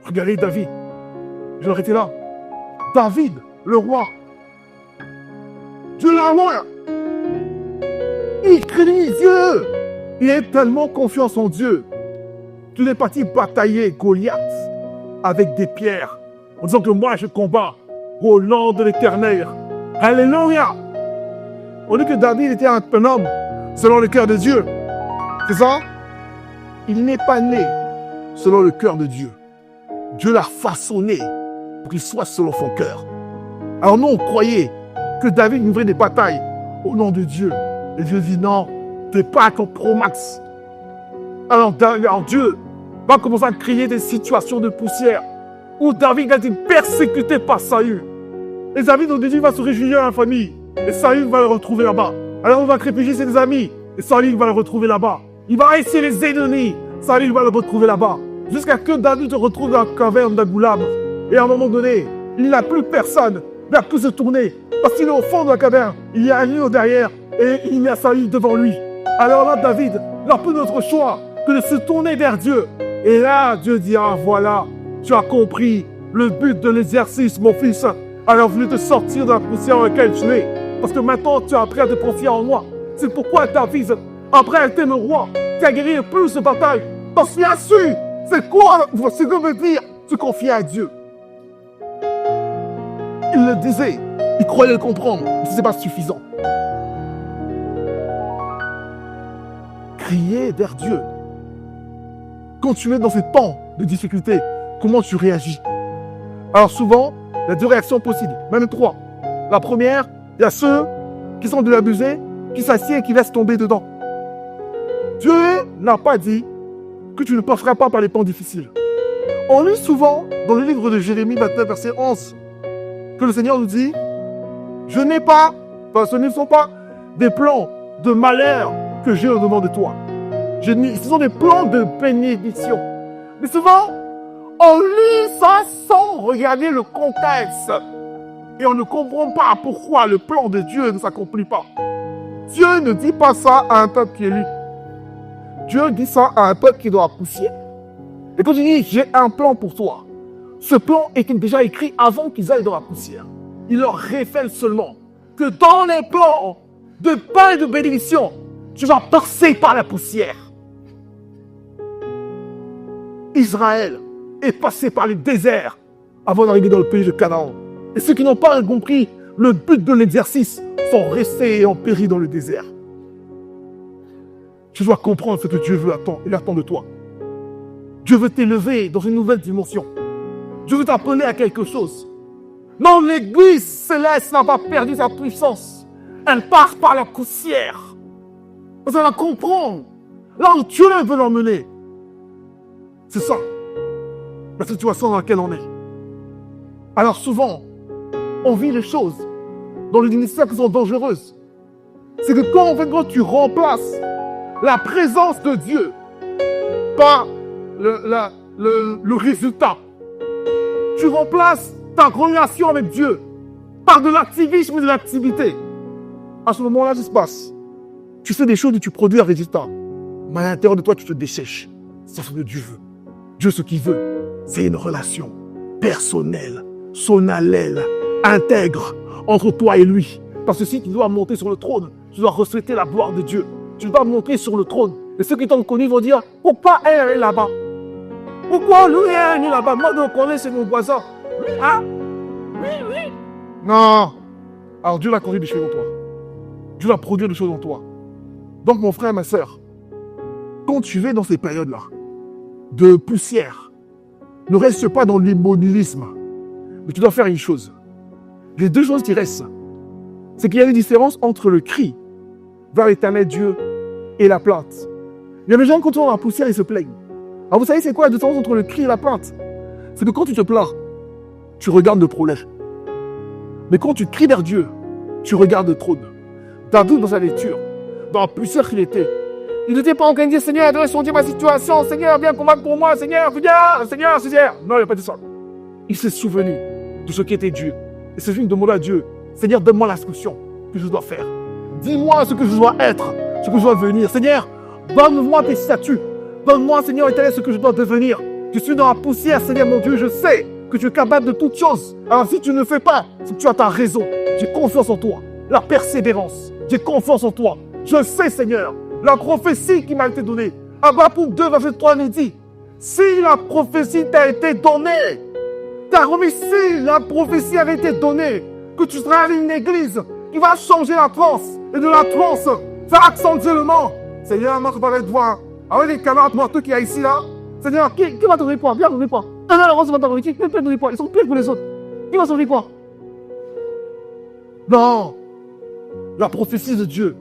Regardez David. Je l'aurais été là. David, le roi. Dieu l'a loin. Il crie Dieu. Il est tellement confiant en Dieu. Tu n'es parti batailler Goliath avec des pierres en disant que moi je combats au nom de l'Éternel. Alléluia. On dit que David était un homme selon le cœur de Dieu. C'est ça? Il n'est pas né selon le cœur de Dieu. Dieu l'a façonné pour qu'il soit selon son cœur. Alors nous, on croyait que David livrait des batailles au nom de Dieu. Et Dieu dit non, t'es pas ton pro-max. Alors Dieu va commencer à créer des situations de poussière où David a été persécuté par Saül. Et David, au début, va se réfugier dans la famille. Et Saül va le retrouver là-bas. Alors on va réfugier ses amis. Et Saül va le retrouver là-bas. Il va essayer les ennemis. Saül va le retrouver là-bas. Jusqu'à ce que David se retrouve dans la caverne d'Adullam. Et à un moment donné, il n'a plus personne vers qui se tourner. Parce qu'il est au fond de la caverne. Il y a un lion derrière. Et il y a Saül devant lui. Alors là, David n'a plus d'autre choix que de se tourner vers Dieu. Et là, Dieu dit, ah voilà, tu as compris le but de l'exercice, mon fils. Alors je vais te sortir de la poussière dans laquelle tu es. Parce que maintenant, tu as appris à te confier en moi. C'est pourquoi David, après être le roi, qui a gagné plus de batailles, parce qu'il a su, c'est quoi ce que veut dire se confier à Dieu. Il le disait, il croyait le comprendre, mais ce n'est pas suffisant. Crier vers Dieu. Quand tu es dans ces temps de difficulté, comment tu réagis? Alors souvent, il y a deux réactions possibles, même trois. La première, il y a ceux qui sont de l'abusé, qui s'assiedent et qui laissent tomber dedans. Dieu n'a pas dit que tu ne passeras pas par les temps difficiles. On lit souvent dans le livre de Jérémie 29, verset 11, que le Seigneur nous dit, ce ne sont pas des plans de malheur que j'ai au-devant de toi. Ce sont des plans de bénédiction. Mais souvent, on lit ça sans regarder le contexte. Et on ne comprend pas pourquoi le plan de Dieu ne s'accomplit pas. Dieu ne dit pas ça à un peuple qui est élu. Dieu dit ça à un peuple qui doit pousser. Et quand il dit, j'ai un plan pour toi, ce plan était déjà écrit avant qu'ils aillent dans la poussière. Il leur révèle seulement que dans les plans de pain et de bénédiction, tu vas passer par la poussière. Israël est passé par le désert avant d'arriver dans le pays de Canaan. Et ceux qui n'ont pas compris le but de l'exercice sont restés et ont péri dans le désert. Tu dois comprendre ce que Dieu veut attendre. Il attend de toi. Dieu veut t'élever dans une nouvelle dimension. Dieu veut t'appeler à quelque chose. Non, l'église céleste n'a pas perdu sa puissance. Elle passe par la poussière. Parce qu'elle va comprendre là où Dieu veut l'emmener. C'est ça, la situation dans laquelle on est. Alors souvent, on vit les choses dans les ministères qui sont dangereuses. C'est que quand tu remplaces la présence de Dieu par le résultat, tu remplaces ta relation avec Dieu par de l'activisme et de l'activité. À ce moment-là, ça se passe. Tu fais des choses et tu produis un résultat. Mais à l'intérieur de toi, tu te dessèches. C'est ce que Dieu veut. Dieu, ce qu'il veut, c'est une relation personnelle, solennelle, intègre entre toi et lui. Parce que si tu dois monter sur le trône, tu dois refléter la gloire de Dieu. Tu dois monter sur le trône. Et ceux qui t'ont connu vont dire, pourquoi elle est là-bas? Pourquoi lui est venu là-bas? Moi, je connais, c'est mon voisin. Ah? Non. Alors Dieu va conduire des choses en toi. Dieu va produire des choses en toi. Donc mon frère, ma soeur, quand tu es dans ces périodes-là, de poussière, ne reste pas dans l'immobilisme. Mais tu dois faire une chose. Les deux choses qui restent, c'est qu'il y a une différence entre le cri vers l'éternel Dieu et la plainte. Il y a des gens qui sont dans la poussière, ils se plaignent. Alors vous savez c'est quoi la différence entre le cri et la plainte? C'est que quand tu te plains, tu regardes le problème. Mais quand tu cries vers Dieu, tu regardes le trône. David dans sa lecture, dans la poussière qu'il était, il n'était pas en train de dire Seigneur, adresse Dieu ma situation, Seigneur, viens combattre pour moi, Seigneur, viens, Seigneur, Seigneur. Non, il n'a pas dit ça. Il s'est souvenu de ce qui était Dieu. Et c'est juste de demander à Dieu, Seigneur, donne-moi l'instruction que je dois faire. Dis-moi ce que je dois être, ce que je dois devenir. Seigneur, donne-moi tes statuts. Donne-moi, Seigneur éternel, ce que je dois devenir. Je suis dans la poussière, Seigneur mon Dieu, je sais que tu es capable de toutes choses. Alors si tu ne le fais pas, c'est que tu as ta raison. J'ai confiance en toi. La persévérance, j'ai confiance en toi. Je sais, Seigneur, la prophétie qui m'a été donnée. Habakkuk 2, verset 3 nous dit, si la prophétie t'a été donnée, t'as remis, si la prophétie avait été donnée, que tu seras une église qui va changer la transe, et de la transe, faire accentuer le monde. Seigneur, moi je parlais de toi. Avec les camarades morteux qu'il y a ici, là, Seigneur, qui va te répondre? Viens, ne répondre. Non, non, non, non, qui peut te répondre? Ils sont pires que les autres. Qui va s'en répondre? Non. La prophétie de Dieu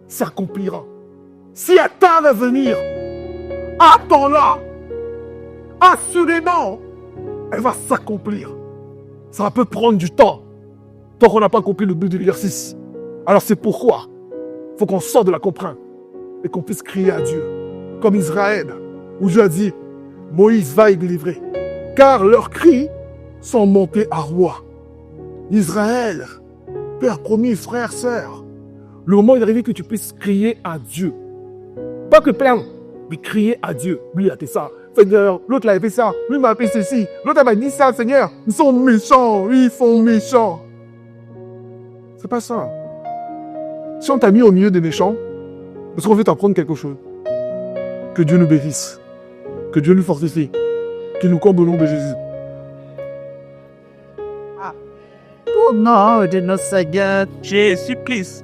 s'accomplira. Si elle tarde à venir, attends-la. Assurément, elle va s'accomplir. Ça peut prendre du temps, tant qu'on n'a pas compris le but de l'exercice. Alors c'est pourquoi il faut qu'on sorte de la contrainte et qu'on puisse crier à Dieu. Comme Israël, où Dieu a dit, Moïse va y délivrer, car leurs cris sont montés à roi. Israël, Père promis, frère, sœur, le moment est arrivé que tu puisses crier à Dieu. Pas que plaindre, mais crier à Dieu. Lui a fait ça, Seigneur, l'autre l'a fait ça, lui m'a fait ceci, l'autre m'a dit ça, Seigneur, ils sont méchants, ils sont méchants. C'est pas ça. Si on t'a mis au milieu des méchants, parce qu'on veut t'apprendre quelque chose, que Dieu nous bénisse, que Dieu nous fortifie, qu'il nous comble au nom de Jésus. Au nom de notre Seigneur Jésus-Christ.